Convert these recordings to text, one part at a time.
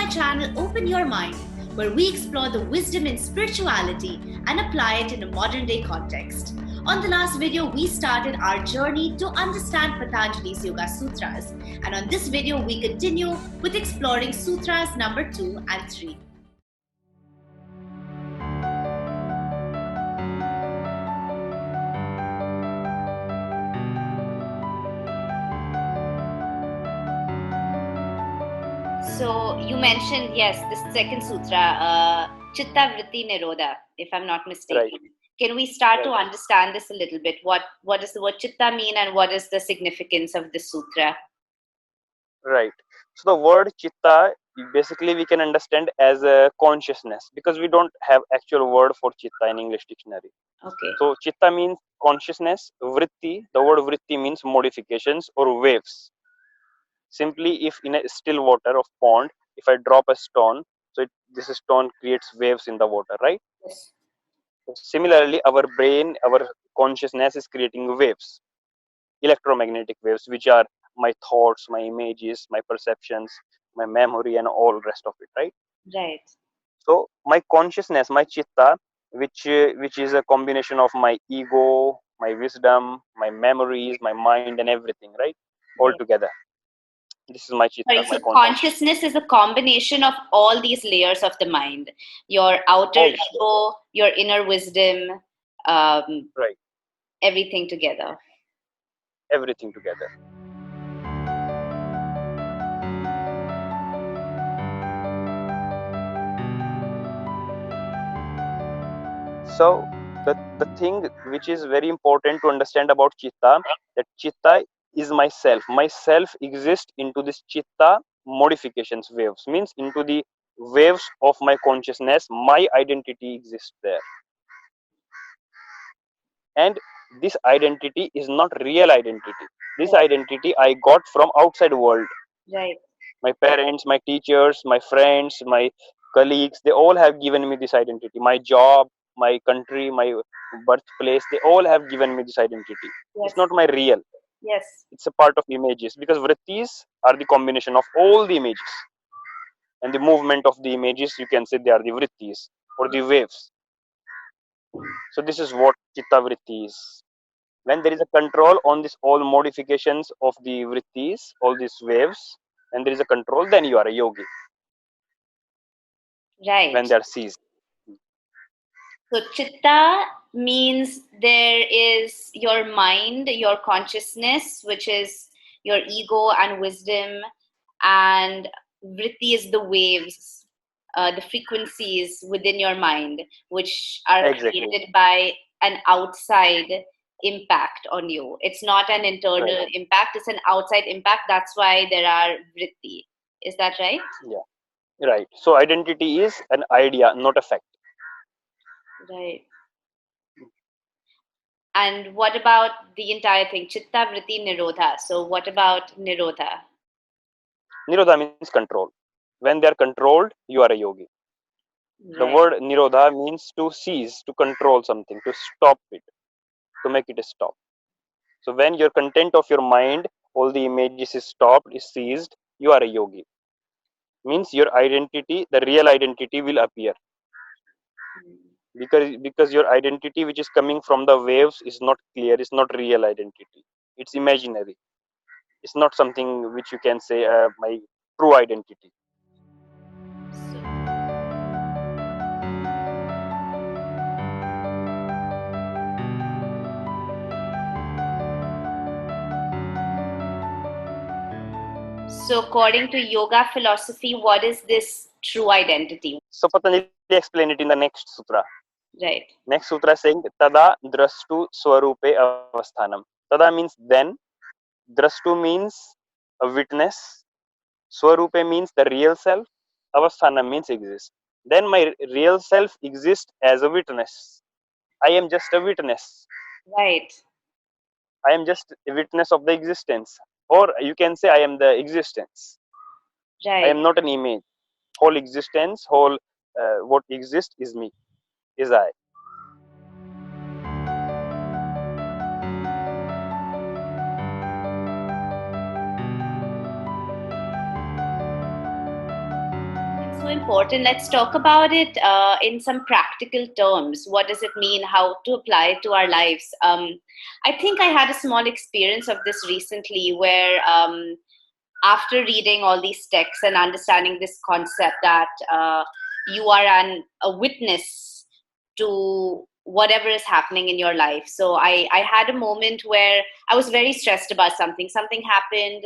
channel Open Your Mind, where we explore the wisdom in spirituality and apply it in a modern day context. On the last video, we started our journey to understand Patanjali's Yoga Sutras, and on this video, we continue with exploring Sutras number 2 and 3. So you mentioned, yes, the second sutra, Chitta Vritti Nirodha, if I'm not mistaken. Right. Can we start to understand this a little bit? What does the word Chitta mean, and what is the significance of this sutra? Right. So the word Chitta, basically we can understand as a consciousness, because we don't have actual word for Chitta in English dictionary. Okay. So Chitta means consciousness. Vritti, the word Vritti means modifications or waves. Simply, if in a still water of pond, if I drop a stone, so this stone creates waves in the water, right? Yes. Similarly, our brain, our consciousness is creating waves, electromagnetic waves, which are my thoughts, my images, my perceptions, my memory, and all rest of it, right? Right. So my consciousness, my chitta, which is a combination of my ego, my wisdom, my memories, my mind, and everything, right? All Right. together. This is my chitta, Sorry, my so consciousness. consciousness is a combination of all these layers of the mind. Your outer All ego, your inner wisdom, right. everything together. Everything together. So the thing which is very important to understand about chitta, that chitta is myself. Myself exists into this chitta modifications waves, means into the waves of my consciousness. My identity exists there, and this identity is not real identity. This identity I got from outside world. Right. My parents, my teachers, my friends, my colleagues, they all have given me this identity. My job, my country, my birthplace, they all have given me this identity. Yes. It's not my real. Yes. It's a part of images, because vrittis are the combination of all the images. And the movement of the images, you can say they are the vrittis or the waves. So this is what chitta vritti is. When there is a control on this all modifications of the vrittis, all these waves, and there is a control, then you are a yogi. Right. When they are seized. So chitta means there is your mind, your consciousness, which is your ego and wisdom, and vritti is the waves, the frequencies within your mind, which are Exactly. created by an outside impact on you. It's not an internal impact, it's an outside impact. That's why there are vritti. Is that right? Yeah, right. So identity is an idea, not a fact. Right. And what about the entire thing? Chitta, vritti, nirodha. So what about nirodha? Nirodha means control. When they are controlled, you are a yogi. The Right. word nirodha means to seize, to control something, to stop it, to make it stop. So when your content of your mind, all the images is stopped, is seized, you are a yogi. Means your identity, the real identity will appear. Because your identity which is coming from the waves is not clear, it's not real identity. It's imaginary. It's not something which you can say my true identity. So according to yoga philosophy, what is this true identity? So Patanjali explain it in the next sutra. Right. Next sutra is saying Tada Drashtu Swarupe Avasthanam. Tada means then, Drashtu means a witness, Swarupe means the real self, Avasthanam means exist. Then my real self exists as a witness. I am just a witness. Right. I am just a witness of the existence. Or you can say I am the existence. Right. I am not an image. Whole existence, whole what exists is me, is I. important. Let's talk about it in some practical terms. What does it mean? How to apply it to our lives? I think I had a small experience of this recently where after reading all these texts and understanding this concept that you are a witness to whatever is happening in your life. So I had a moment where I was very stressed about something. Something happened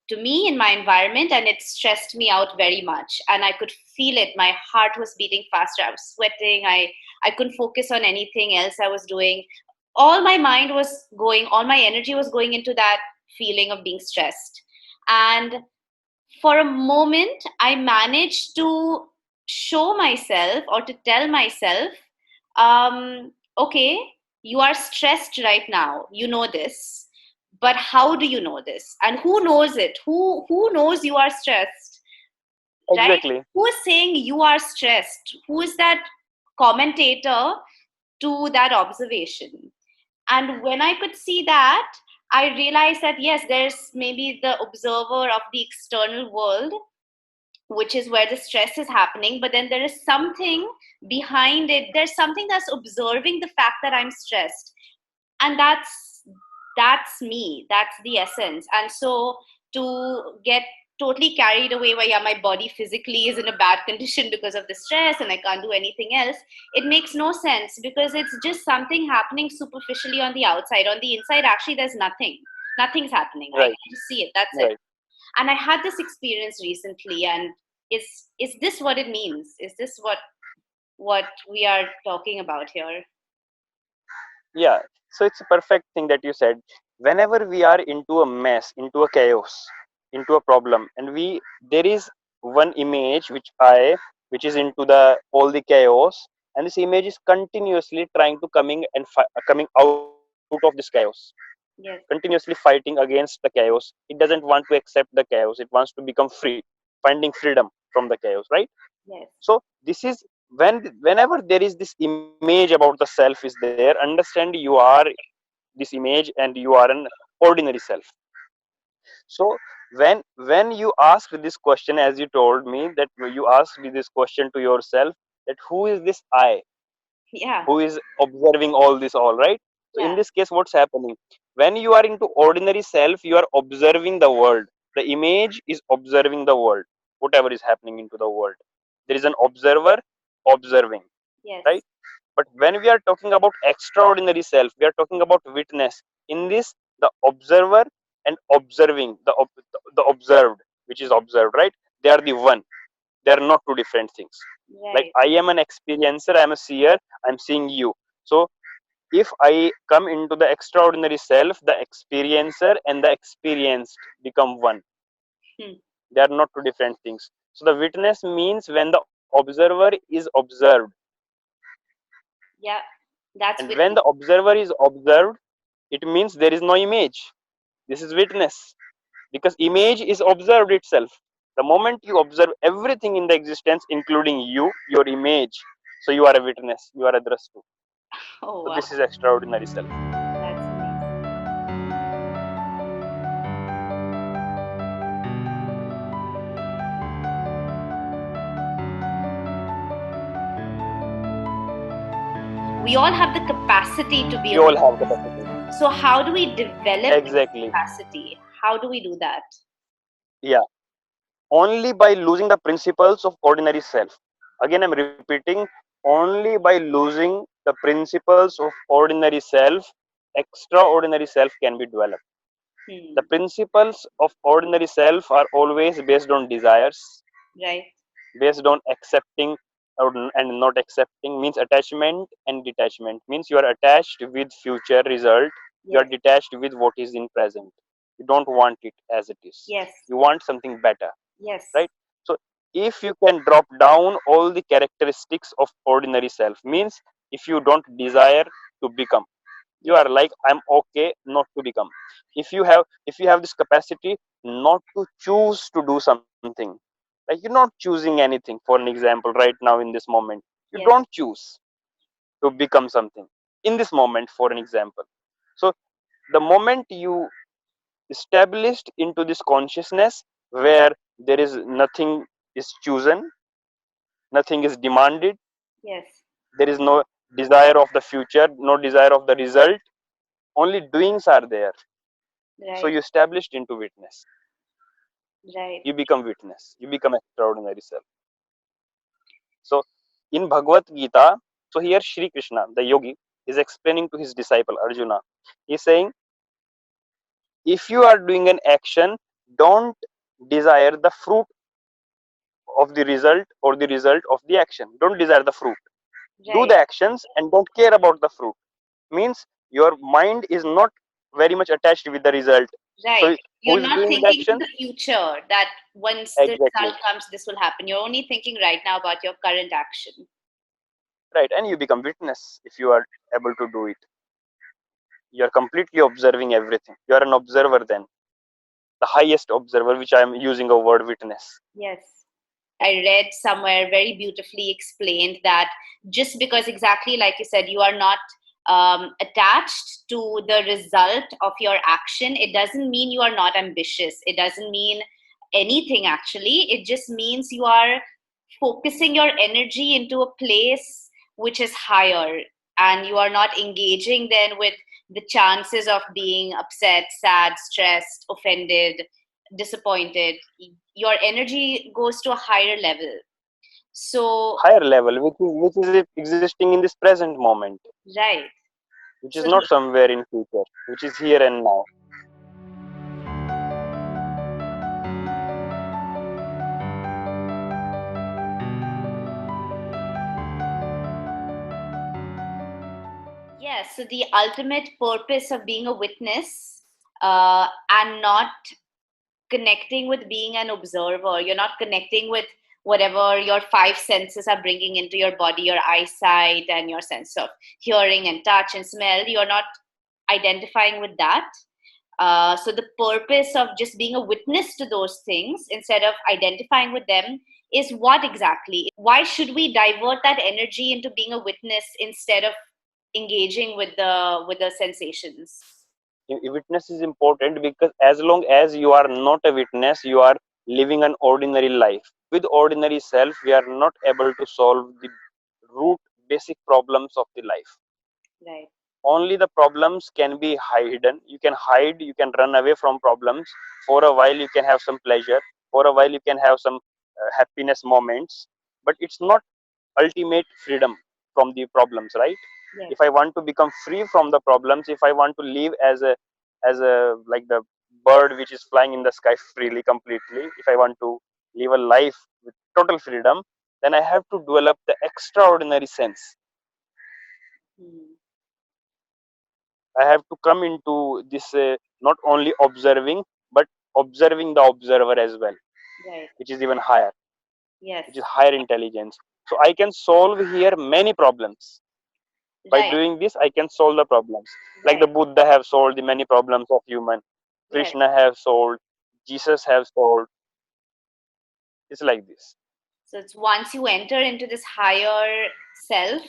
to me in my environment, and it stressed me out very much. And I could feel it. My heart was beating faster. I was sweating. I couldn't focus on anything else I was doing. All my mind was going, all my energy was going into that feeling of being stressed. And for a moment, I managed to show myself or to tell myself, okay, you are stressed right now. You know this. But how do you know this? And who knows it? Who knows you are stressed? Right? Exactly. Who is saying you are stressed? Who is that commentator to that observation? And when I could see that, I realized that yes, there's maybe the observer of the external world, which is where the stress is happening, but then there is something behind it. There's something that's observing the fact that I'm stressed. And that's me. That's the essence. And so to get totally carried away by, yeah, my body physically is in a bad condition because of the stress and I can't do anything else, it makes no sense, because it's just something happening superficially on the outside. On the inside, actually, there's nothing's happening. I Right. can just see it. That's it. Right. And I had this experience recently, and is this what it means? Is this what we are talking about here? Yeah. So it's a perfect thing that you said. Whenever we are into a mess, into a chaos, into a problem, and there is one image which is into the all the chaos, and this image is continuously trying to coming out of this chaos, Yes. continuously fighting against the chaos. It doesn't want to accept the chaos. It wants to become free, finding freedom from the chaos, right? Yes. So this is whenever there is this image about the self is there, understand you are this image and you are an ordinary self. So when you ask this question, as you told me that you asked this question to yourself, that who is this I Yeah. who is observing all this, all right? So in Yeah. this case, what's happening? When you are into ordinary self, you are observing the world. The image is observing the world, whatever is happening into the world. There is an observer observing, right? Yes. But when we are talking about extraordinary self, we are talking about witness. In this, the observer and observing, the observed, which is observed, right? They are the one. They are not two different things. Like Right. I am an experiencer, I am a seer, I'm seeing you. So if I come into the extraordinary self, the experiencer and the experienced become one. Hmm. They are not two different things. So the witness means when the observer is observed, Yeah. That's and when witness. the observer is observed, it means there is no image. This is witness, because image is observed itself. The moment you observe everything in the existence, including you, your image, so you are a witness, you are a drashtu. Oh So wow. this is extraordinary self. That's amazing. We all have the capacity to be We a all have witness. capacity. So how do we develop this Exactly. capacity? How do we do that? Yeah. Only by losing the principles of ordinary self. Again, I'm repeating, only by losing the principles of ordinary self, extraordinary self can be developed. The Hmm. principles of ordinary self are always based on desires, Right. based on accepting and not accepting, means attachment and detachment, means you are attached with future result, you are Yes. detached with what is in present. You don't want it as it is, Yes. you want something better, Yes. right? So if you can drop down all the characteristics of ordinary self, means if you don't desire to become, you Yes. are like, I'm okay not to become. If you have this capacity not to choose to do something, like you're not choosing anything, for an example, right now in this moment, you Yes. don't choose to become something in this moment, for an example. So the moment you established into this consciousness where there is nothing is chosen, nothing is demanded, Yes. there is no desire of the future, no desire of the result, only doings are there. So Right. you established into witness, Right. you become witness, you become extraordinary self. So in Bhagavad Gita, so here Shri Krishna, the yogi, is explaining to his disciple Arjuna. He's saying, if you are doing an action, don't desire the fruit of the result or the result of the action. Don't desire the fruit. Do Right. the actions and don't care about the fruit. Means your mind is not very much attached with the result. Right. So who You're is not doing the thinking to action? the future that once the Exactly. result comes, this will happen. You're only thinking right now about your current action. Right. And you become witness if you are able to do it. You are completely observing everything. You are an observer then. The highest observer, which I am using a word witness. Yes. I read somewhere very beautifully explained that just because, exactly like you said, you are not attached to the result of your action, it doesn't mean you are not ambitious. It doesn't mean anything actually. It just means you are focusing your energy into a place which is higher, and you are not engaging then with the chances of being upset, sad, stressed, offended, disappointed. Your energy goes to a higher level. So, Higher level, which is existing in this present moment, right. which is So, not somewhere in future, which is here and now. yes, so the ultimate purpose of being a witness and not connecting with being an observer, you're not connecting with whatever your five senses are bringing into your body, your eyesight and your sense of hearing and touch and smell. You're not identifying with that. So the purpose of just being a witness to those things instead of identifying with them is what exactly? Why should we divert that energy into being a witness instead of engaging with the sensations? Witness is important because as long as you are not a witness, you are living an ordinary life. With ordinary self, we are not able to solve the root basic problems of the life. Right. Only the problems can be hidden. You can hide, you can run away from problems. For a while you can have some pleasure, for a while you can have some happiness moments, but it's not ultimate freedom from the problems, right? Yes. If I want to become free from the problems, if I want to live as a like the bird which is flying in the sky freely completely, if I want to live a life with total freedom, then I have to develop the extraordinary sense. Hmm. I have to come into this not only observing, but observing the observer as well, Right. which is even higher, Yes. which is higher intelligence. So I can solve here many problems. By Right. doing this, I can solve the problems. Like Right. the Buddha have solved the many problems of human, Yes. Krishna have solved, Jesus have solved. It's like this. So it's once you enter into this higher self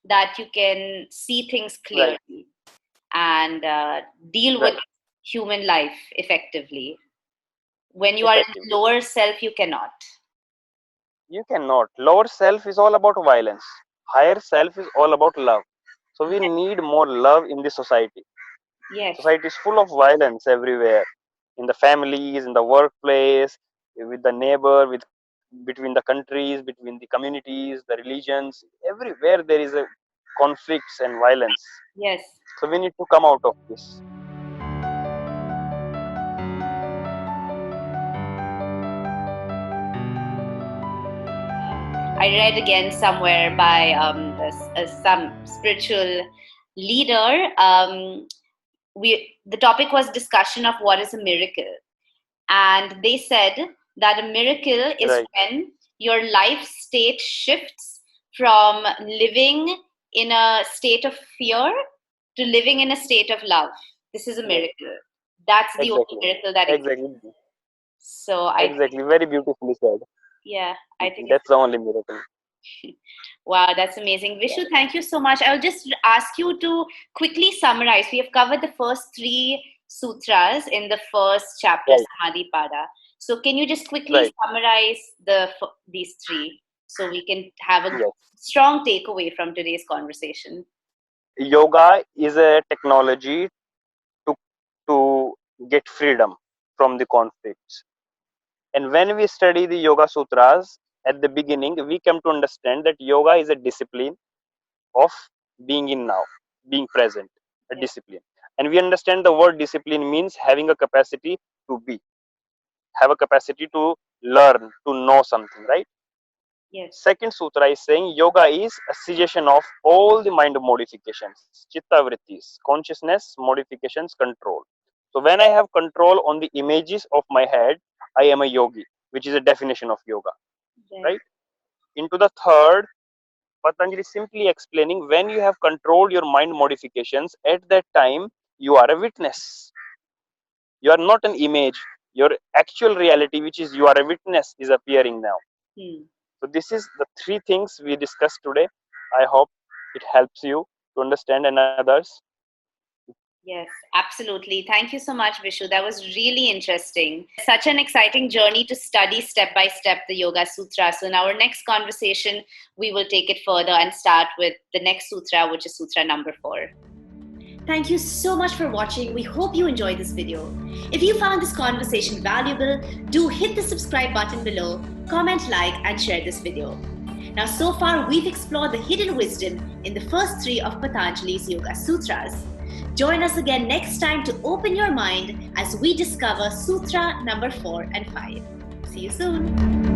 that you can see things Right, clearly and deal with right. human life effectively. When you are in Effectively. the lower self, you cannot. You cannot. Lower self is all about violence. Higher self is all about love. So we need more love in this society. Yes. Society is full of violence everywhere, in the families, in the workplace, with the neighbor, with between the countries, between the communities, the religions. Everywhere there is a conflicts and violence. Yes. So we need to come out of this. I read again somewhere by some spiritual leader. The topic was discussion of what is a miracle, and they said that a miracle is Right, when your life state shifts from living in a state of fear to living in a state of love. This is a right. miracle. That's the only Exactly. miracle that exists. Exactly. So I think, Exactly. Very beautifully said. yeah, I think it's, That's the only miracle. wow, that's amazing. Yeah. Vishu, thank you so much. I'll just ask you to quickly summarize. We have covered the first three sutras in the first chapter, Right. Samadhi Pada. So can you just quickly Right. summarize these three so we can have a Yes. strong takeaway from today's conversation? Yoga is a technology to to get freedom from the conflicts. And when we study the Yoga Sutras at the beginning, we come to understand that yoga is a discipline of being in now, being present, a Yes. discipline. And we understand the word discipline means having a capacity to be, have a capacity to learn, to know something, right? Yes. Second sutra is saying yoga is a cessation of all the mind modifications, chitta vrittis, consciousness, modifications, control. So when I have control on the images of my head, I am a yogi, which is a definition of yoga, Right. right? Into the third, Patanjali is simply explaining when you have controlled your mind modifications, at that time you are a witness. You are not an image. Your actual reality, which is you are a witness, is appearing now. Hmm. So this is the three things we discussed today. I hope it helps you to understand and others. Yes, absolutely. Thank you so much, Vishu. That was really interesting. Such an exciting journey to study step by step the Yoga Sutra. So, in our next conversation, we will take it further and start with the next sutra, which is Sutra number 4. Thank you so much for watching. We hope you enjoyed this video. If you found this conversation valuable, do hit the subscribe button below, comment, like, and share this video. Now, so far, we've explored the hidden wisdom in the first 3 of Patanjali's Yoga Sutras. Join us again next time to open your mind as we discover Sutra number 4 and 5. See you soon.